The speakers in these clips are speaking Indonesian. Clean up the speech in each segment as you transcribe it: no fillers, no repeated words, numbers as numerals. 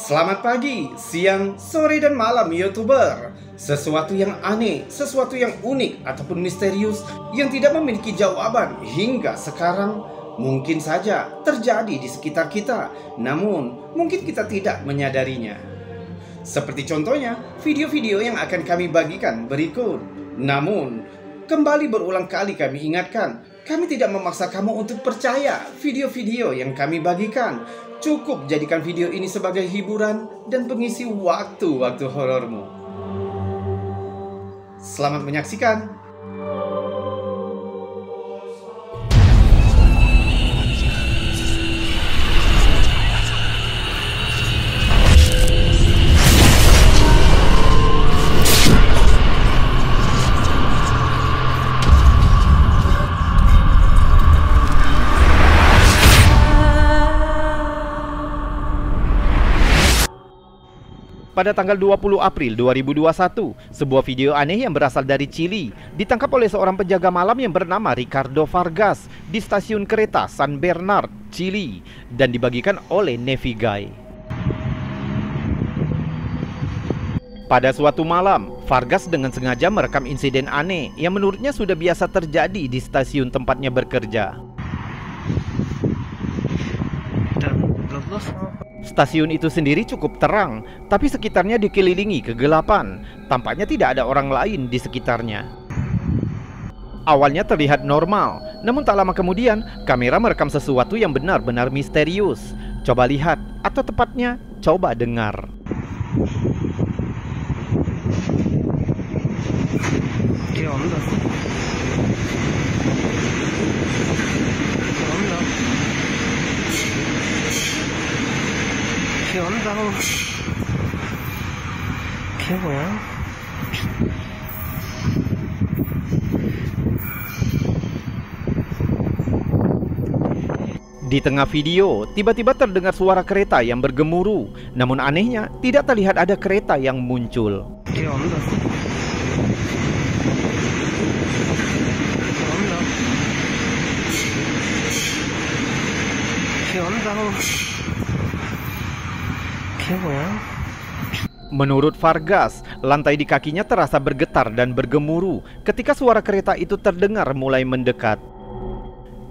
Selamat pagi, siang, sore, dan malam YouTuber. Sesuatu yang aneh, sesuatu yang unik ataupun misterius yang tidak memiliki jawaban hingga sekarang mungkin saja terjadi di sekitar kita, namun mungkin kita tidak menyadarinya. Seperti contohnya video-video yang akan kami bagikan berikut. Namun kembali berulang kali kami ingatkan, kami tidak memaksa kamu untuk percaya video-video yang kami bagikan. Cukup jadikan video ini sebagai hiburan dan pengisi waktu-waktu horormu. Selamat menyaksikan. Pada tanggal 20 April 2021, sebuah video aneh yang berasal dari Chili ditangkap oleh seorang penjaga malam yang bernama Ricardo Vargas di stasiun kereta San Bernard, Chili, dan dibagikan oleh Naviguy. Pada suatu malam, Vargas dengan sengaja merekam insiden aneh yang menurutnya sudah biasa terjadi di stasiun tempatnya bekerja. Stasiun itu sendiri cukup terang, tapi sekitarnya dikelilingi kegelapan. Tampaknya tidak ada orang lain di sekitarnya. Awalnya terlihat normal, namun tak lama kemudian kamera merekam sesuatu yang benar-benar misterius. Coba lihat, atau tepatnya coba dengar. ¿Qué onda? ¿Qué weón? Di tengah video, tiba-tiba terdengar suara kereta yang bergemuruh. Namun anehnya, tidak terlihat ada kereta yang muncul. ¿Qué onda? ¿Qué onda? Menurut Vargas, lantai di kakinya terasa bergetar dan bergemuruh ketika suara kereta itu terdengar mulai mendekat.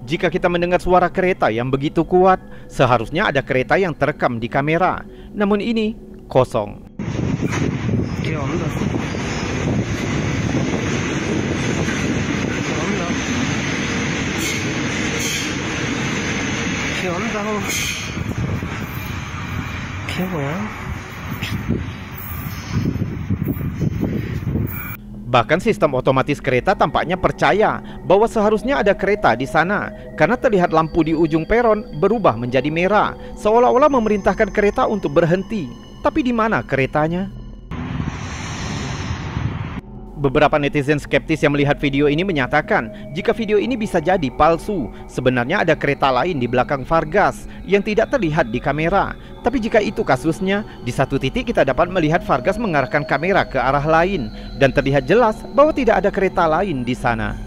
Jika kita mendengar suara kereta yang begitu kuat, seharusnya ada kereta yang terekam di kamera. Namun ini kosong. Bahkan sistem otomatis kereta tampaknya percaya bahwa seharusnya ada kereta di sana, karena terlihat lampu di ujung peron berubah menjadi merah, seolah-olah memerintahkan kereta untuk berhenti. Tapi di mana keretanya? Beberapa netizen skeptis yang melihat video ini menyatakan jika video ini bisa jadi palsu. Sebenarnya ada kereta lain di belakang Vargas yang tidak terlihat di kamera. Tapi jika itu kasusnya, di satu titik kita dapat melihat Vargas mengarahkan kamera ke arah lain dan terlihat jelas bahwa tidak ada kereta lain di sana.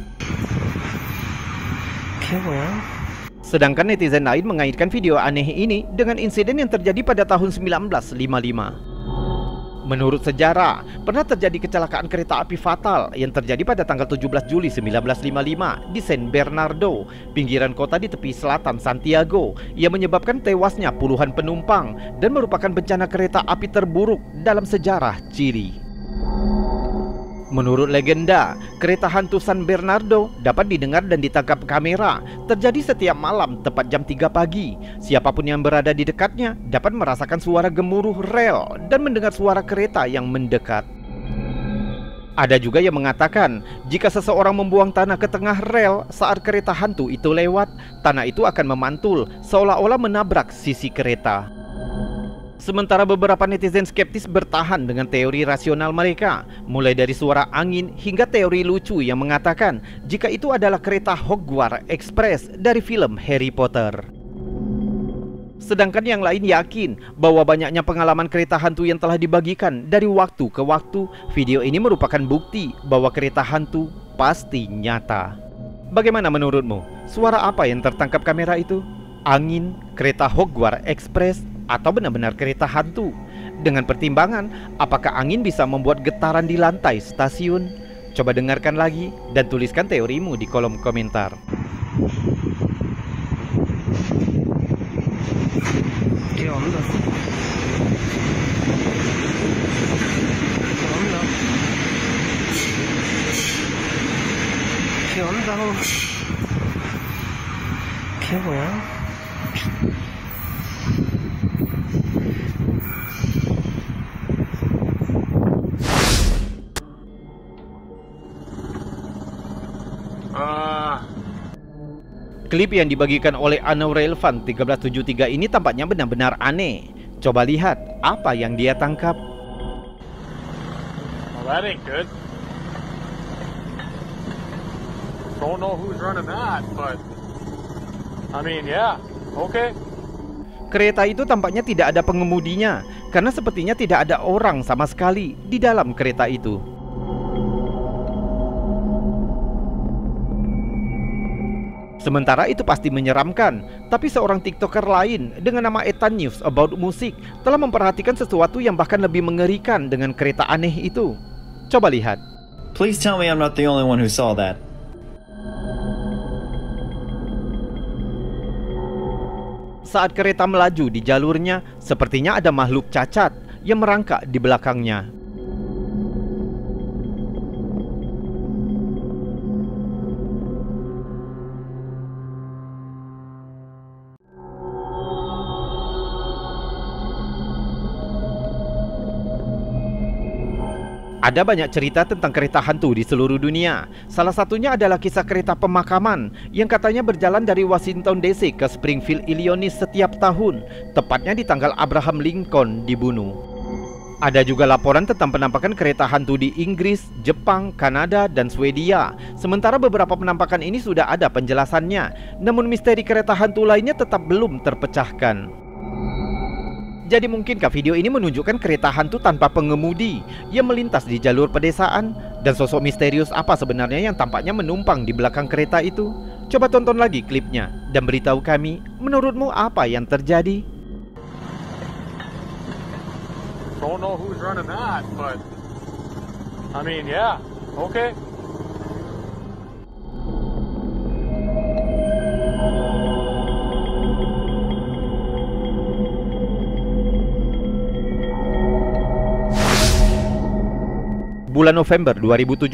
Sedangkan netizen lain mengaitkan video aneh ini dengan insiden yang terjadi pada tahun 1955. Menurut sejarah, pernah terjadi kecelakaan kereta api fatal yang terjadi pada tanggal 17 Juli 1955 di San Bernardo, pinggiran kota di tepi selatan Santiago, yang menyebabkan tewasnya puluhan penumpang dan merupakan bencana kereta api terburuk dalam sejarah Chili. Menurut legenda, kereta hantu San Bernardo dapat didengar dan ditangkap kamera. Terjadi setiap malam tepat jam 3 pagi. Siapapun yang berada di dekatnya dapat merasakan suara gemuruh rel dan mendengar suara kereta yang mendekat. Ada juga yang mengatakan jika seseorang membuang tanah ke tengah rel saat kereta hantu itu lewat, tanah itu akan memantul seolah-olah menabrak sisi kereta. Sementara beberapa netizen skeptis bertahan dengan teori rasional mereka, mulai dari suara angin hingga teori lucu yang mengatakan jika itu adalah kereta Hogwarts Express dari film Harry Potter. Sedangkan yang lain yakin bahwa banyaknya pengalaman kereta hantu yang telah dibagikan dari waktu ke waktu, video ini merupakan bukti bahwa kereta hantu pasti nyata. Bagaimana menurutmu? Suara apa yang tertangkap kamera itu? Angin, kereta Hogwarts Express, atau benar-benar kereta hantu. Dengan pertimbangan, apakah angin bisa membuat getaran di lantai stasiun? Coba dengarkan lagi dan tuliskan teorimu di kolom komentar. ¿Qué onda? ¿Qué onda? ¿Qué weón? Klip yang dibagikan oleh Anaurelvan 1373 ini tampaknya benar-benar aneh. Coba lihat apa yang dia tangkap. Well, that ain't good. Don't know who's running that, but I mean, yeah, okay. Kereta itu tampaknya tidak ada pengemudinya, karena sepertinya tidak ada orang sama sekali di dalam kereta itu. Sementara itu pasti menyeramkan, tapi seorang TikToker lain dengan nama Ethan News About Music telah memperhatikan sesuatu yang bahkan lebih mengerikan dengan kereta aneh itu. Coba lihat. Please tell me I'm not the only one who saw that. Saat kereta melaju di jalurnya, sepertinya ada makhluk cacat yang merangkak di belakangnya. Ada banyak cerita tentang kereta hantu di seluruh dunia. Salah satunya adalah kisah kereta pemakaman yang katanya berjalan dari Washington DC ke Springfield, Illinois setiap tahun, tepatnya di tanggal Abraham Lincoln dibunuh. Ada juga laporan tentang penampakan kereta hantu di Inggris, Jepang, Kanada, dan Swedia. Sementara beberapa penampakan ini sudah ada penjelasannya, namun misteri kereta hantu lainnya tetap belum terpecahkan. Jadi mungkinkah video ini menunjukkan kereta hantu tanpa pengemudi yang melintas di jalur pedesaan? Dan sosok misterius apa sebenarnya yang tampaknya menumpang di belakang kereta itu? Coba tonton lagi klipnya dan beritahu kami, menurutmu apa yang terjadi? Don't know who's running that, but I mean, yeah, okay. Bulan November 2017,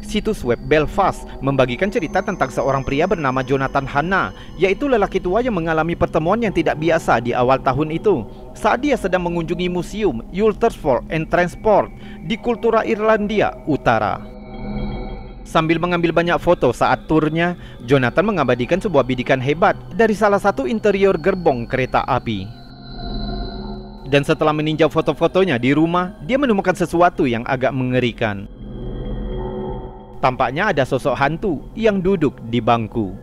situs web Belfast membagikan cerita tentang seorang pria bernama Jonathan Hanna, yaitu lelaki tua yang mengalami pertemuan yang tidak biasa di awal tahun itu saat dia sedang mengunjungi museum Ulstersford and Transport di Kultura Irlandia Utara. Sambil mengambil banyak foto saat turnya, Jonathan mengabadikan sebuah bidikan hebat dari salah satu interior gerbong kereta api. Dan setelah meninjau foto-fotonya di rumah, dia menemukan sesuatu yang agak mengerikan. Tampaknya ada sosok hantu yang duduk di bangku.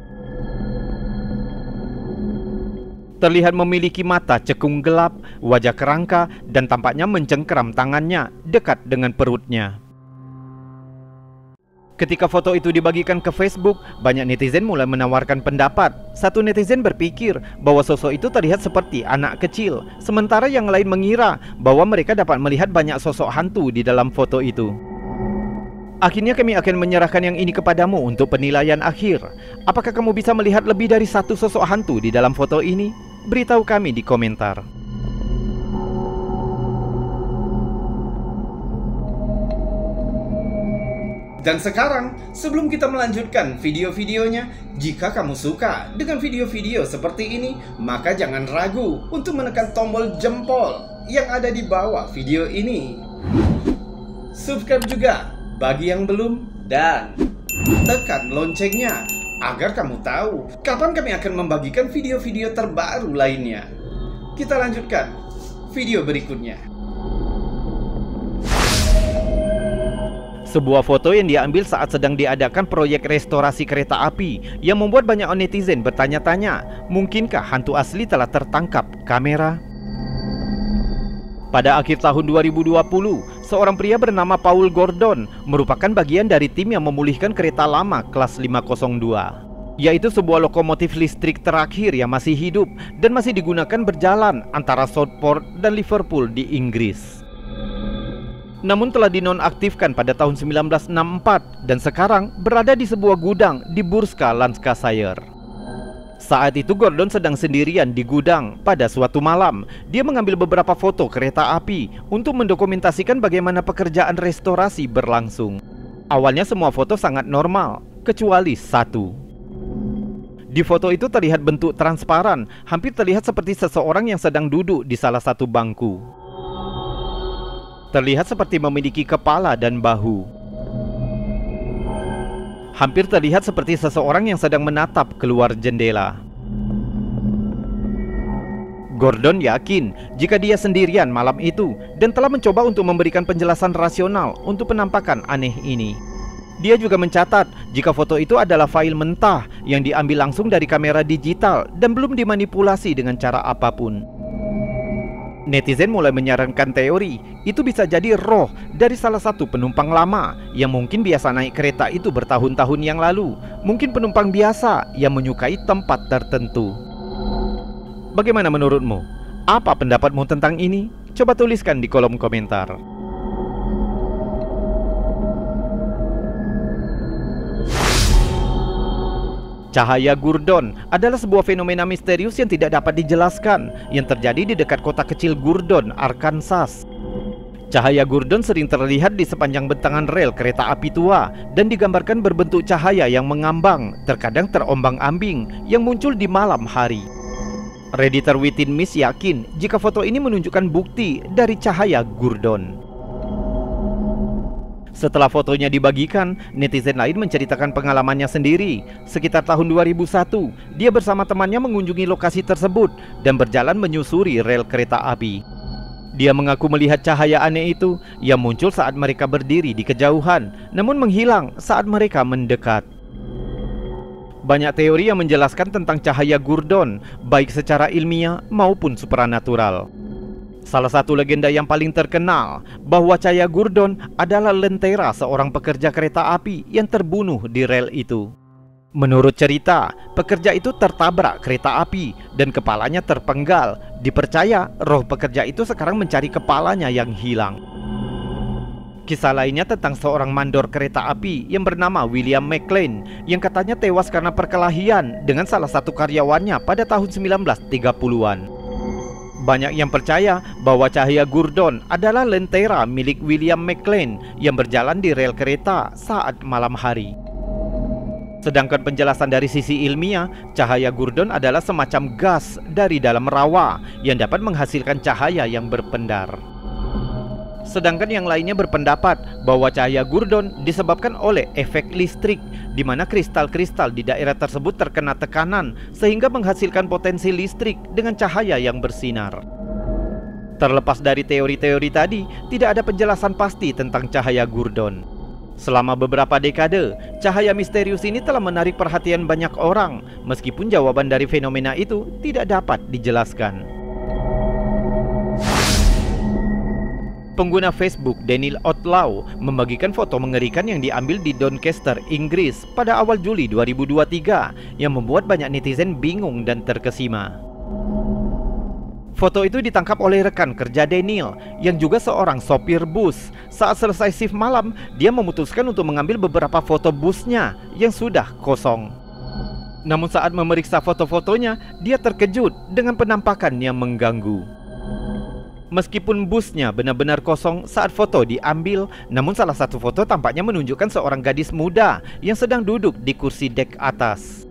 Terlihat memiliki mata cekung gelap, wajah kerangka, dan tampaknya mencengkeram tangannya dekat dengan perutnya. Ketika foto itu dibagikan ke Facebook, banyak netizen mulai menawarkan pendapat. Satu netizen berpikir bahwa sosok itu terlihat seperti anak kecil, sementara yang lain mengira bahwa mereka dapat melihat banyak sosok hantu di dalam foto itu. Akhirnya kami akan menyerahkan yang ini kepadamu untuk penilaian akhir. Apakah kamu bisa melihat lebih dari satu sosok hantu di dalam foto ini? Beritahu kami di komentar. Dan sekarang, sebelum kita melanjutkan video-videonya, jika kamu suka dengan video-video seperti ini, maka jangan ragu untuk menekan tombol jempol yang ada di bawah video ini. Subscribe juga bagi yang belum, dan tekan loncengnya agar kamu tahu kapan kami akan membagikan video-video terbaru lainnya. Kita lanjutkan video berikutnya. Sebuah foto yang diambil saat sedang diadakan proyek restorasi kereta api yang membuat banyak netizen bertanya-tanya, mungkinkah hantu asli telah tertangkap kamera? Pada akhir tahun 2020, seorang pria bernama Paul Gordon merupakan bagian dari tim yang memulihkan kereta lama kelas 502. yaitu sebuah lokomotif listrik terakhir yang masih hidup dan masih digunakan berjalan antara Southport dan Liverpool di Inggris. Namun telah dinonaktifkan pada tahun 1964 dan sekarang berada di sebuah gudang di Burska, Lancashire. Saat itu Gordon sedang sendirian di gudang. Pada suatu malam, dia mengambil beberapa foto kereta api untuk mendokumentasikan bagaimana pekerjaan restorasi berlangsung. Awalnya semua foto sangat normal, kecuali satu. Di foto itu terlihat bentuk transparan, hampir terlihat seperti seseorang yang sedang duduk di salah satu bangku. Terlihat seperti memiliki kepala dan bahu. Hampir terlihat seperti seseorang yang sedang menatap keluar jendela. Gordon yakin jika dia sendirian malam itu dan telah mencoba untuk memberikan penjelasan rasional untuk penampakan aneh ini. Dia juga mencatat jika foto itu adalah file mentah yang diambil langsung dari kamera digital dan belum dimanipulasi dengan cara apapun. Netizen mulai menyarankan teori itu bisa jadi roh dari salah satu penumpang lama yang mungkin biasa naik kereta itu bertahun-tahun yang lalu. Mungkin penumpang biasa yang menyukai tempat tertentu. Bagaimana menurutmu? Apa pendapatmu tentang ini? Coba tuliskan di kolom komentar. Cahaya Gurdon adalah sebuah fenomena misterius yang tidak dapat dijelaskan yang terjadi di dekat kota kecil Gurdon, Arkansas. Cahaya Gurdon sering terlihat di sepanjang bentangan rel kereta api tua dan digambarkan berbentuk cahaya yang mengambang, terkadang terombang-ambing, yang muncul di malam hari. Redditor Within Mist yakin jika foto ini menunjukkan bukti dari cahaya Gurdon. Setelah fotonya dibagikan, netizen lain menceritakan pengalamannya sendiri. Sekitar tahun 2001, dia bersama temannya mengunjungi lokasi tersebut dan berjalan menyusuri rel kereta api. Dia mengaku melihat cahaya aneh itu yang muncul saat mereka berdiri di kejauhan, namun menghilang saat mereka mendekat. Banyak teori yang menjelaskan tentang cahaya Gurdon, baik secara ilmiah maupun supranatural. Salah satu legenda yang paling terkenal bahwa cahaya Gurdon adalah lentera seorang pekerja kereta api yang terbunuh di rel itu. Menurut cerita, pekerja itu tertabrak kereta api dan kepalanya terpenggal. Dipercaya roh pekerja itu sekarang mencari kepalanya yang hilang. Kisah lainnya tentang seorang mandor kereta api yang bernama William McLean yang katanya tewas karena perkelahian dengan salah satu karyawannya pada tahun 1930-an. Banyak yang percaya bahwa cahaya Gurdon adalah lentera milik William McLean yang berjalan di rel kereta saat malam hari. Sedangkan penjelasan dari sisi ilmiah, cahaya Gurdon adalah semacam gas dari dalam rawa yang dapat menghasilkan cahaya yang berpendar. Sedangkan yang lainnya berpendapat bahwa cahaya Gurdon disebabkan oleh efek listrik, di mana kristal-kristal di daerah tersebut terkena tekanan sehingga menghasilkan potensi listrik dengan cahaya yang bersinar. Terlepas dari teori-teori tadi, tidak ada penjelasan pasti tentang cahaya Gurdon. Selama beberapa dekade, cahaya misterius ini telah menarik perhatian banyak orang, meskipun jawaban dari fenomena itu tidak dapat dijelaskan. Pengguna Facebook Daniel Outlaw membagikan foto mengerikan yang diambil di Doncaster, Inggris pada awal Juli 2023 yang membuat banyak netizen bingung dan terkesima. Foto itu ditangkap oleh rekan kerja Daniel yang juga seorang sopir bus. Saat selesai shift malam, dia memutuskan untuk mengambil beberapa foto busnya yang sudah kosong. Namun saat memeriksa foto-fotonya, dia terkejut dengan penampakan yang mengganggu. Meskipun busnya benar-benar kosong saat foto diambil, namun salah satu foto tampaknya menunjukkan seorang gadis muda yang sedang duduk di kursi dek atas.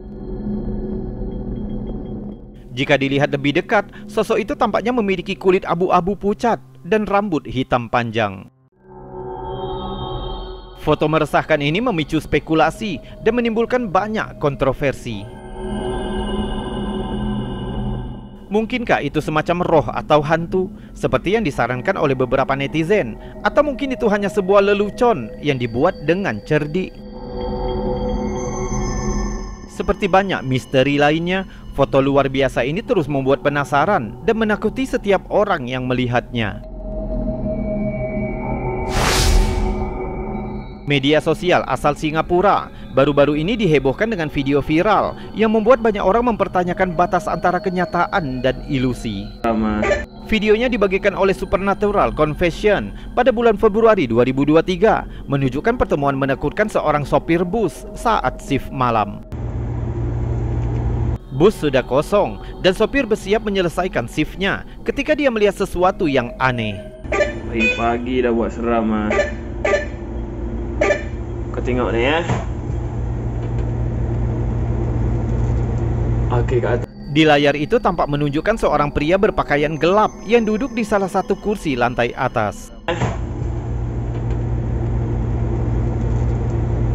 Jika dilihat lebih dekat, sosok itu tampaknya memiliki kulit abu-abu pucat dan rambut hitam panjang. Foto meresahkan ini memicu spekulasi dan menimbulkan banyak kontroversi. Mungkinkah itu semacam roh atau hantu, seperti yang disarankan oleh beberapa netizen? Atau mungkin itu hanya sebuah lelucon yang dibuat dengan cerdik? Seperti banyak misteri lainnya, foto luar biasa ini terus membuat penasaran dan menakuti setiap orang yang melihatnya. Media sosial asal Singapura baru-baru ini dihebohkan dengan video viral yang membuat banyak orang mempertanyakan batas antara kenyataan dan ilusi. Videonya dibagikan oleh Supernatural Confession pada bulan Februari 2023, menunjukkan pertemuan menakutkan seorang sopir bus saat shift malam. Bus sudah kosong dan sopir bersiap menyelesaikan shiftnya ketika dia melihat sesuatu yang aneh. Pagi-pagi dah buat seram. Kau tengok ni ya. Okey, kat atas. Di layar itu tampak menunjukkan seorang pria berpakaian gelap yang duduk di salah satu kursi lantai atas.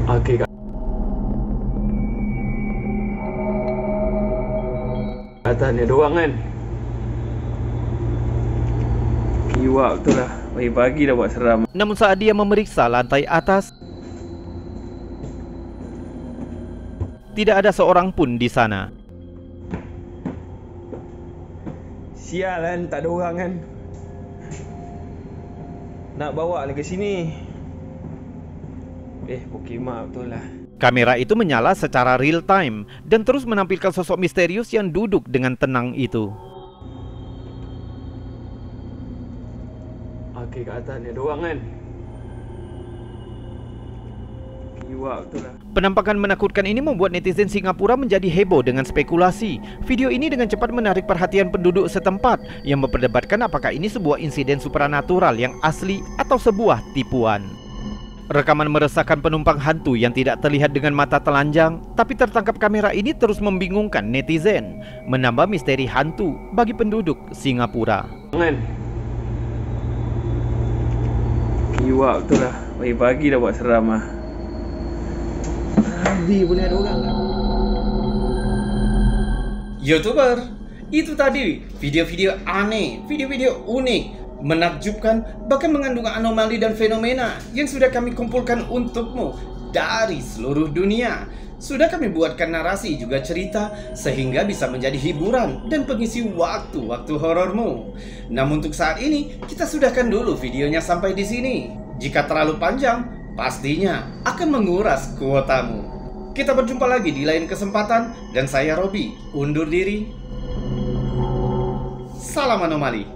Okey, kat atas ni ada orang kan. Kiwak betul lah. Pagi-pagi dah buat seram. Namun saat dia memeriksa lantai atas, tidak ada seorang pun di sana. Sial kan, tak ada orang kan. Nak bawa ni ke sini. Pokemon betul lah. Kamera itu menyala secara real time dan terus menampilkan sosok misterius yang duduk dengan tenang itu. Okey, kat atas ni ada orang kan. Kiwak betul lah. Penampakan menakutkan ini membuat netizen Singapura menjadi heboh dengan spekulasi. Video ini dengan cepat menarik perhatian penduduk setempat yang memperdebatkan apakah ini sebuah insiden supranatural yang asli atau sebuah tipuan. Rekaman meresahkan penumpang hantu yang tidak terlihat dengan mata telanjang tapi tertangkap kamera ini terus membingungkan netizen, menambah misteri hantu bagi penduduk Singapura. Kiwak betul lah. Pagi-pagi dah buat seram lah. Habis boleh ada orang lah. YouTuber, itu tadi video-video aneh, video-video unik, menakjubkan, bahkan mengandung anomali dan fenomena yang sudah kami kumpulkan untukmu dari seluruh dunia. Sudah kami buatkan narasi juga cerita sehingga bisa menjadi hiburan dan pengisi waktu-waktu horormu. Namun untuk saat ini kita sudahkan dulu videonya sampai di sini. Jika terlalu panjang, pastinya akan menguras kuotamu. Kita berjumpa lagi di lain kesempatan dan saya Robi undur diri. Salam anomali.